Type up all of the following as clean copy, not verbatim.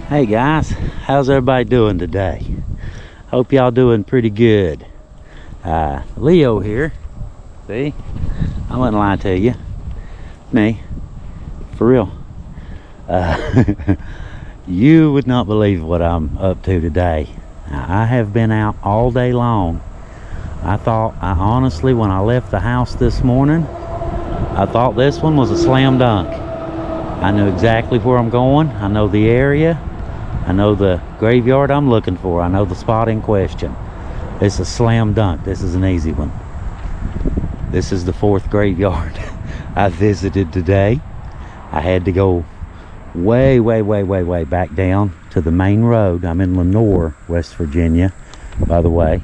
Hey guys, how's everybody doing today? Hope y'all doing pretty good. Leo here. See, I wouldn't lie to you. Me, for real. You would not believe what I'm up to today. I have been out all day long. I honestly, when I left the house this morning, I thought this one was a slam dunk. I knew exactly where I'm going. I know the area. I know the graveyard I'm looking for. I know the spot in question. It's a slam dunk. This is an easy one. This is the fourth graveyard I visited today. I had to go way back down to the main road. I'm in Lenore, West Virginia, by the way.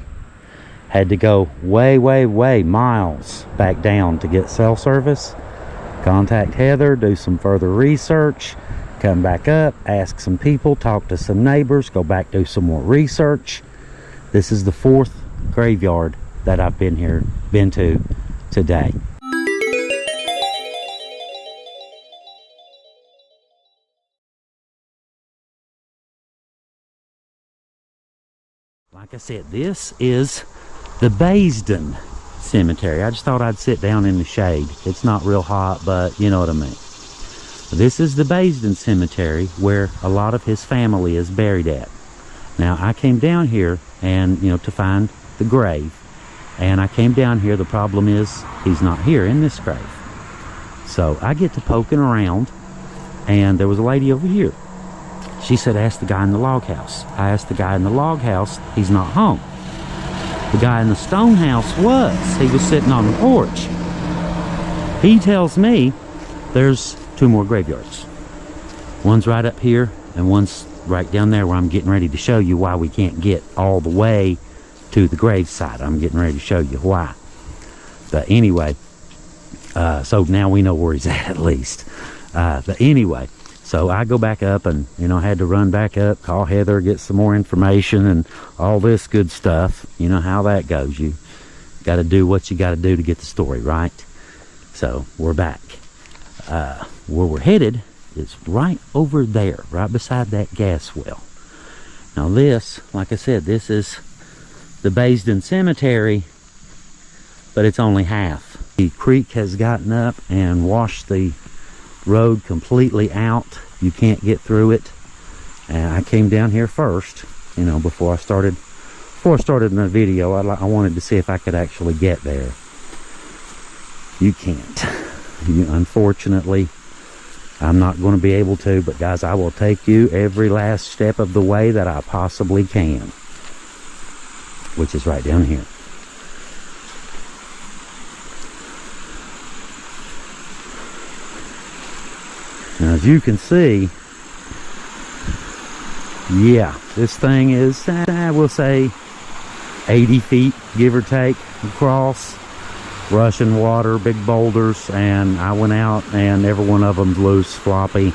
Had to go way miles back down to get cell service. Contact Heather, do some further research, come back up, ask some people, talk to some neighbors, go back, do some more research. This is the fourth graveyard that I've been to today. Like I said, this is the Baisden cemetery. I just thought I'd sit down in the shade. It's not real hot, but you know what I mean. This is the Baisden cemetery where a lot of his family is buried at. Now, I came down here and, to find the grave. And I came down here. The problem is he's not here in this grave. So I get to poking around, and there was a lady over here. She said, ask the guy in the log house. I asked the guy in the log house. He's not home. The guy in the stone house was. He was sitting on the porch. He tells me there's two more graveyards. One's right up here and one's right down there where I'm getting ready to show you why we can't get all the way to the graveside. I'm getting ready to show you why. But anyway, so now we know where he's at least. But anyway, so I go back up and, I had to run back up, call Heather, get some more information and all this good stuff. You know how that goes. You got to do what you got to do to get the story, right? So we're back. Where we're headed is right over there, right beside that gas well. Now this, like I said, this is the Baisden Cemetery, but it's only half. The creek has gotten up and washed the road completely out. You can't get through it. And I came down here first, before I started my video. I wanted to see if I could actually get there. You can't. Unfortunately, I'm not going to be able to, but guys, I will take you every last step of the way that I possibly can, which is right down here. Now, as you can see, yeah, this thing is, we'll say 80 feet, give or take, across. Rushing water, big boulders, and I went out and every one of them's loose, floppy.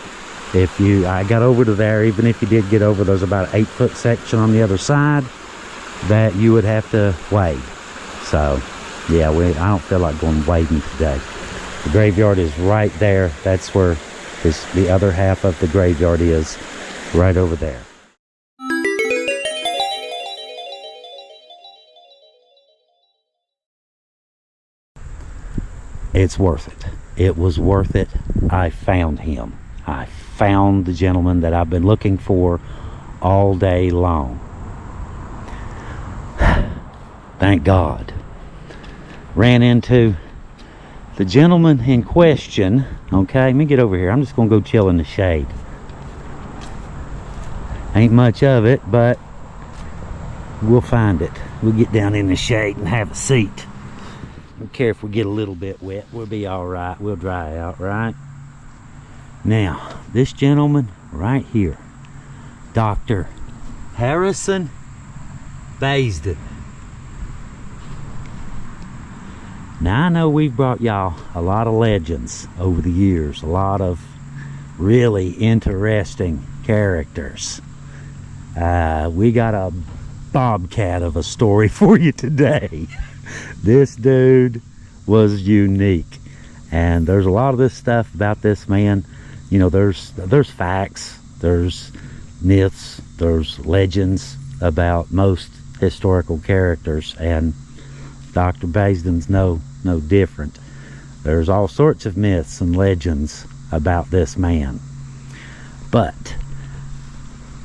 I got over to there, even if you did get over, there's about an 8-foot section on the other side that you would have to wade. So yeah, I don't feel like going wading today. The graveyard is right there. That's where the other half of the graveyard is, right over there. It's worth it. It was worth it. I found him. I found the gentleman that I've been looking for all day long. Thank God. Ran into the gentleman in question. Okay, let me get over here. I'm just going to go chill in the shade. Ain't much of it, but we'll find it. We'll get down in the shade and have a seat. Don't care if we get a little bit wet. We'll be all right. We'll dry out, right? Now, this gentleman right here, Dr. Harrison Baisden. Now, I know we've brought y'all a lot of legends over the years, a lot of really interesting characters. We got a bobcat of a story for you today. This dude was unique, and there's a lot of this stuff about this man. There's facts, there's myths, there's legends about most historical characters, and Dr. Baisden's no different. There's all sorts of myths and legends about this man. But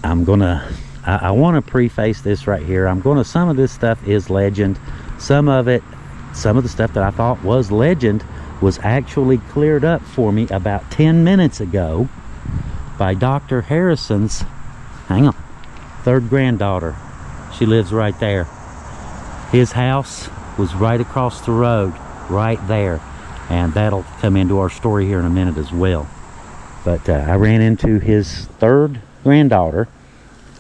I want to preface this right here. Some of this stuff is legend. Some of the stuff that I thought was legend was actually cleared up for me about 10 minutes ago by Dr. Harrison's, hang on, third granddaughter. She lives right there. His house was right across the road, right there. And that'll come into our story here in a minute as well. But I ran into his third granddaughter,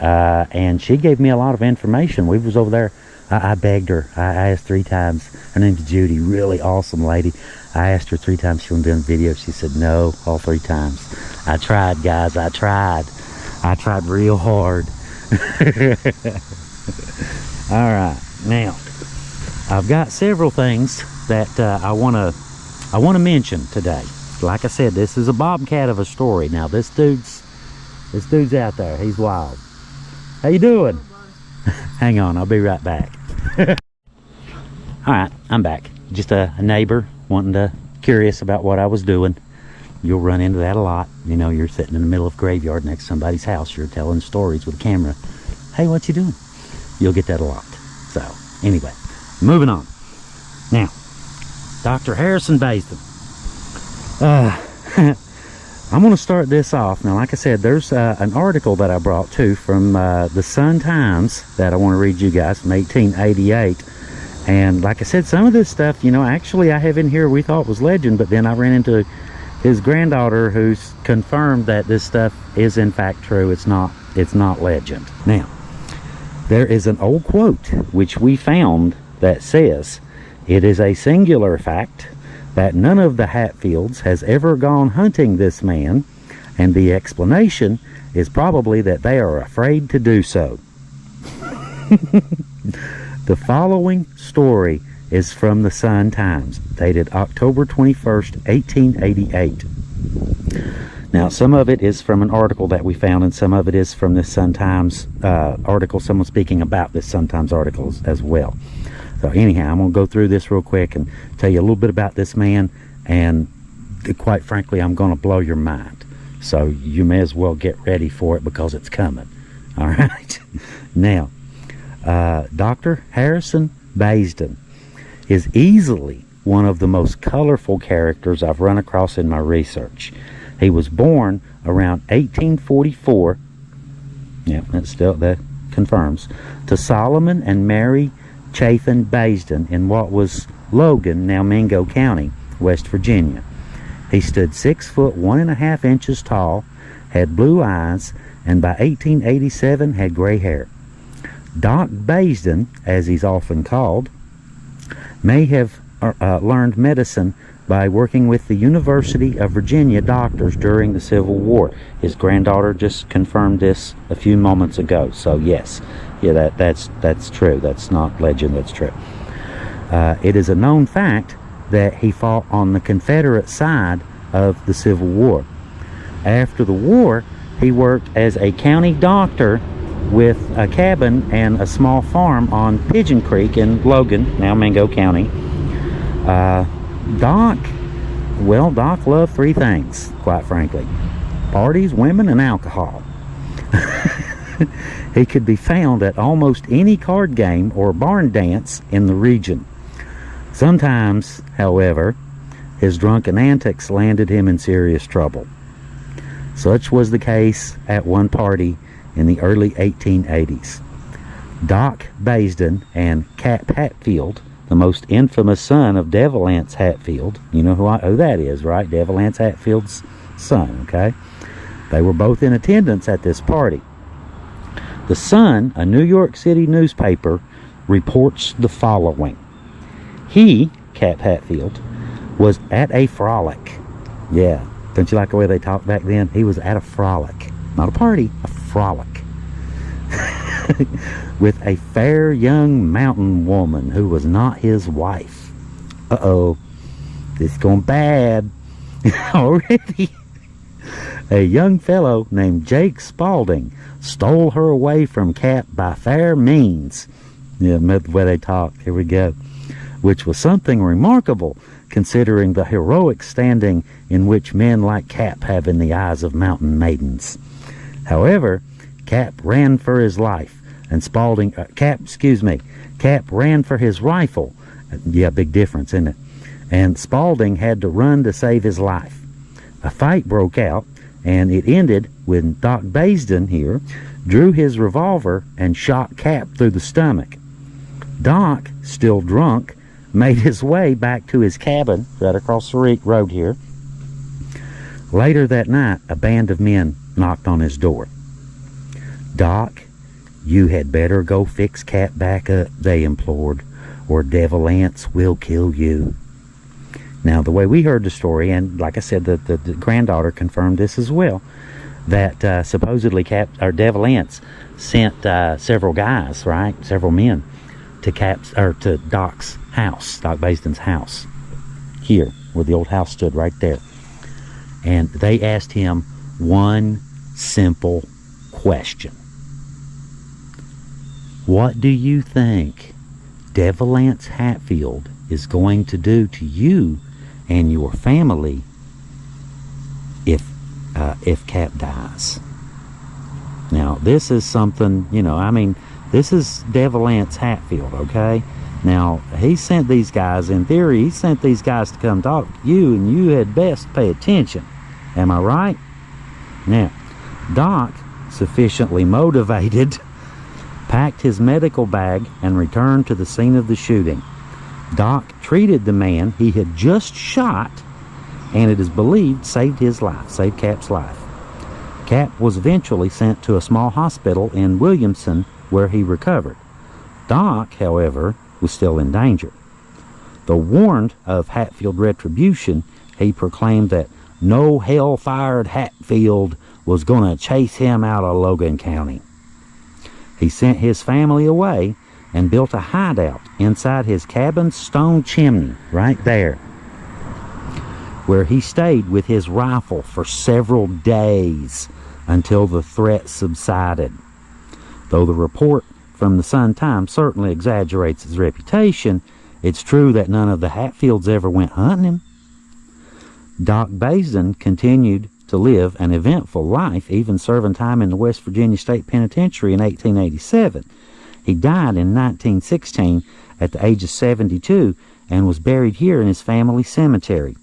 and she gave me a lot of information. We was over there. I begged her. I asked 3 times. Her name's Judy, really awesome lady. I asked her 3 times she wanted to do a video. She said no, all 3 times. I tried, guys. I tried real hard. All right, now I've got several things that I want to mention today. Like I said, this is a bobcat of a story. Now this dude's out there. He's wild. How you doing? Hang on, I'll be right back. All right, I'm back. Just a neighbor curious about what I was doing. You'll run into that a lot. You know, you're sitting in the middle of a graveyard next to somebody's house. You're telling stories with a camera. Hey, what you doing? You'll get that a lot. So, anyway, moving on. Now, Dr. Harrison Baisden. I'm going to start this off. Now, like I said, there's an article that I brought too from the Sun-Times that I want to read you guys from 1888. And like I said, some of this stuff, you know, actually I have in here we thought was legend, but then I ran into his granddaughter who's confirmed that this stuff is in fact true. It's not legend. Now, there is an old quote which we found that says, "It is a singular fact that none of the Hatfields has ever gone hunting this man, and the explanation is probably that they are afraid to do so." The following story is from the Sun-Times, dated October 21st, 1888. Now, some of it is from an article that we found, and some of it is from this Sun-Times article, someone speaking about this Sun-Times article as well. So anyhow, I'm going to go through this real quick and tell you a little bit about this man, and quite frankly, I'm going to blow your mind. So you may as well get ready for it because it's coming. All right? Now, Dr. Harrison Baisden is easily one of the most colorful characters I've run across in my research. He was born around 1844, yeah, that confirms, to Solomon and Mary Chafin Baisden in what was Logan, now Mingo County, West Virginia. He stood 6 foot 1.5 inches tall, had blue eyes, and by 1887 had gray hair. Doc Baisden, as he's often called, may have learned medicine by working with the University of Virginia doctors during the Civil War. His granddaughter just confirmed this a few moments ago. So yes, yeah, that's true. That's not legend. That's true. It is a known fact that he fought on the Confederate side of the Civil War. After the war, he worked as a county doctor with a cabin and a small farm on Pigeon Creek in Logan, now Mingo County. Doc loved 3 things, quite frankly: parties, women, and alcohol. He could be found at almost any card game or barn dance in the region. Sometimes, however, his drunken antics landed him in serious trouble. Such was the case at one party in the early 1880s. Doc Baisden and Cap Hatfield, the most infamous son of Devil Anse Hatfield, you know who that is, right? Devil Anse Hatfield's son, okay? They were both in attendance at this party. The Sun, a New York City newspaper, reports the following. He, Cap Hatfield, was at a frolic. Yeah, don't you like the way they talked back then? He was at a frolic. Not a party, a frolic. With a fair young mountain woman who was not his wife. Uh-oh. This is going bad already. A young fellow named Jake Spaulding stole her away from Cap by fair means. Yeah, the way they talk. Here we go. Which was something remarkable, considering the heroic standing in which men like Cap have in the eyes of mountain maidens. However, Cap ran for his life, and Cap ran for his rifle. Yeah, big difference, isn't it? And Spaulding had to run to save his life. A fight broke out, and it ended when Doc Baisden here drew his revolver and shot Cap through the stomach. Doc, still drunk, made his way back to his cabin right across the road here. Later that night, a band of men knocked on his door. "Doc, you had better go fix Cap back up," they implored, "or Devil Ants will kill you." Now, the way we heard the story, and like I said, the granddaughter confirmed this as well, that supposedly Devil Ants sent several guys, right, several men, to Doc's house, Doc Baisden's house, here, where the old house stood right there. And they asked him one simple question. What do you think Devil Ants Hatfield is going to do to you and your family if Cap dies? Now, this is something, this is Devil Ants Hatfield, okay? Now, he sent these guys, in theory, he sent these guys to come talk to you, and you had best pay attention. Am I right? Now, Doc, sufficiently motivated, packed his medical bag and returned to the scene of the shooting. Doc treated the man he had just shot, and it is believed saved his life, saved Cap's life. Cap was eventually sent to a small hospital in Williamson, where he recovered. Doc, however, was still in danger. Though warned of Hatfield retribution, he proclaimed that no hell-fired Hatfield was going to chase him out of Logan County. He sent his family away and built a hideout inside his cabin's stone chimney right there, where he stayed with his rifle for several days until the threat subsided. Though the report from the Sun-Times certainly exaggerates his reputation, it's true that none of the Hatfields ever went hunting him. Doc Baisden continued to live an eventful life, even serving time in the West Virginia State Penitentiary in 1887. He died in 1916 at the age of 72 and was buried here in his family cemetery.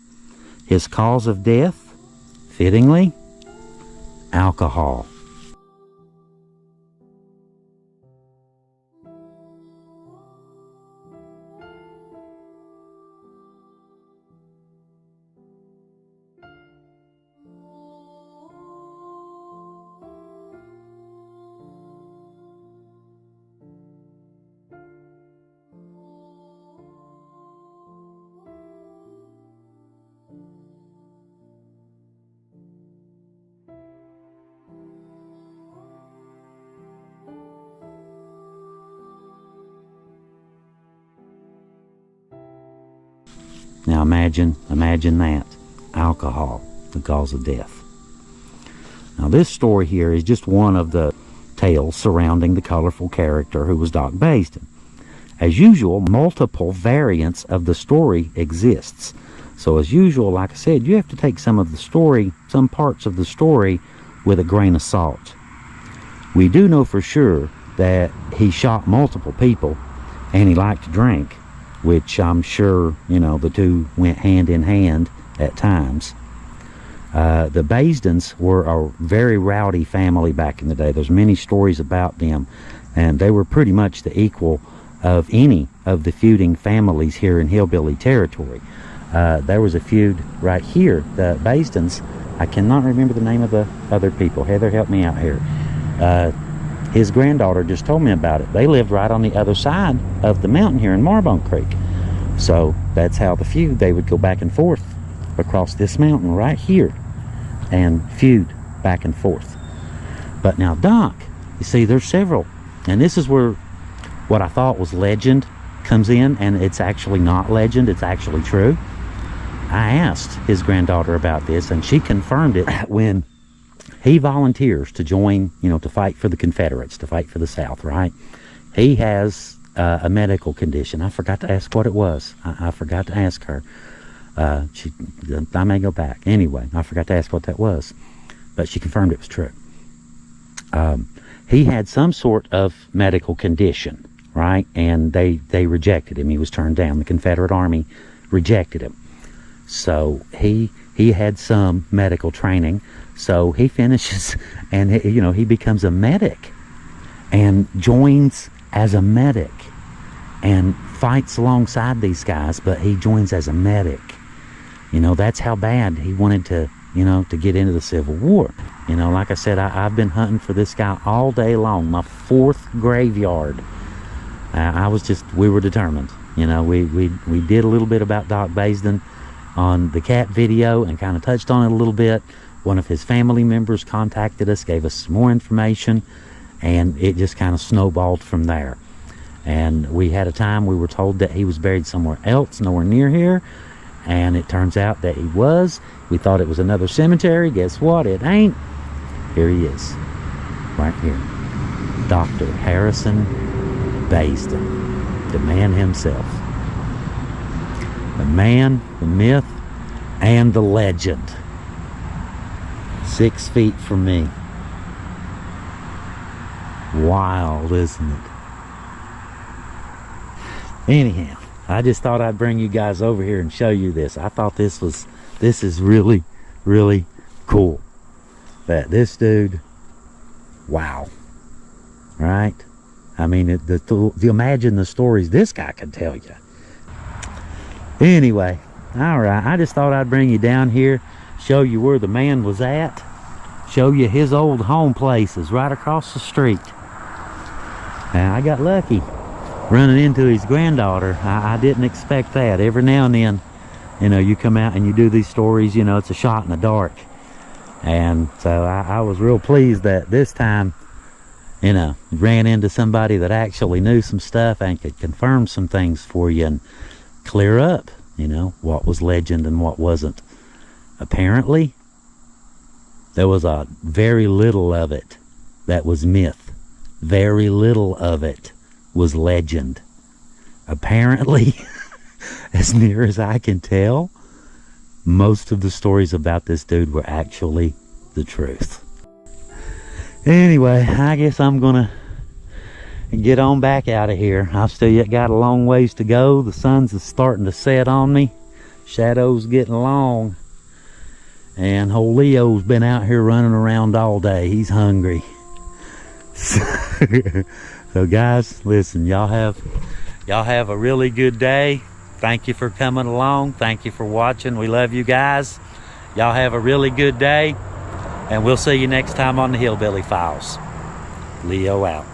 His cause of death, fittingly, alcohol. Now imagine that. Alcohol, the cause of death. Now this story here is just one of the tales surrounding the colorful character who was Doc Baisden. As usual, multiple variants of the story exists. So as usual, like I said, you have to take some parts of the story with a grain of salt. We do know for sure that he shot multiple people and he liked to drink, which I'm sure, the two went hand in hand at times. The Baisdens were a very rowdy family back in the day. There's many stories about them, and they were pretty much the equal of any of the feuding families here in hillbilly territory. There was a feud right here. The Baisdens, I cannot remember the name of the other people. Heather, help me out here. His granddaughter just told me about it. They lived right on the other side of the mountain here in Marbone Creek. So that's how the feud, they would go back and forth across this mountain right here and feud back and forth. But now Doc, you see, there's several. And this is where what I thought was legend comes in, and it's actually not legend, it's actually true. I asked his granddaughter about this, and she confirmed it when he volunteers to join, you know, to fight for the Confederates, to fight for the South, right? He has a medical condition. I forgot to ask what it was. I forgot to ask her. I may go back. Anyway, I forgot to ask what that was. But she confirmed it was true. He had some sort of medical condition, right? And they rejected him. He was turned down. The Confederate Army rejected him. So he had some medical training. So he finishes and, you know, he becomes a medic and joins as a medic and fights alongside these guys, but he joins as a medic. You know, that's how bad he wanted to, you know, to get into the Civil War. You know, like I said, I've been hunting for this guy all day long. My 4th graveyard. We were determined. You know, we did a little bit about Doc Baisden on the cat video and kind of touched on it a little bit. One of his family members contacted us, gave us some more information, and it just kind of snowballed from there. And we had a time we were told that he was buried somewhere else, nowhere near here, and it turns out that he was. We thought it was another cemetery. Guess what? It ain't. Here he is, right here. Dr. Harrison Baisden, the man himself. The man, the myth, and the legend. 6 feet from me. Wild, isn't it? Anyhow, I just thought I'd bring you guys over here and show you this. I thought this is really, really cool. That this dude, wow. Right? I mean, imagine the stories this guy could tell you. Anyway, all right, I just thought I'd bring you down here, show you where the man was at, show you his old home place is right across the street. Now, I got lucky running into his granddaughter. I didn't expect that. Every now and then, you know, you come out and you do these stories, you know, it's a shot in the dark. And so I was real pleased that this time, you know, ran into somebody that actually knew some stuff and could confirm some things for you and clear up, you know, what was legend and what wasn't. Apparently, there was a very little of it that was myth. Very little of it was legend. Apparently, as near as I can tell, most of the stories about this dude were actually the truth. Anyway, I guess I'm gonna get on back out of here. I've still got a long ways to go. The sun's starting to set on me. Shadow's getting long. And old Leo's been out here running around all day. He's hungry. So guys, listen, y'all have a really good day. Thank you for coming along. Thank you for watching. We love you guys. Y'all have a really good day. And we'll see you next time on the Hillbilly Files. Leo out.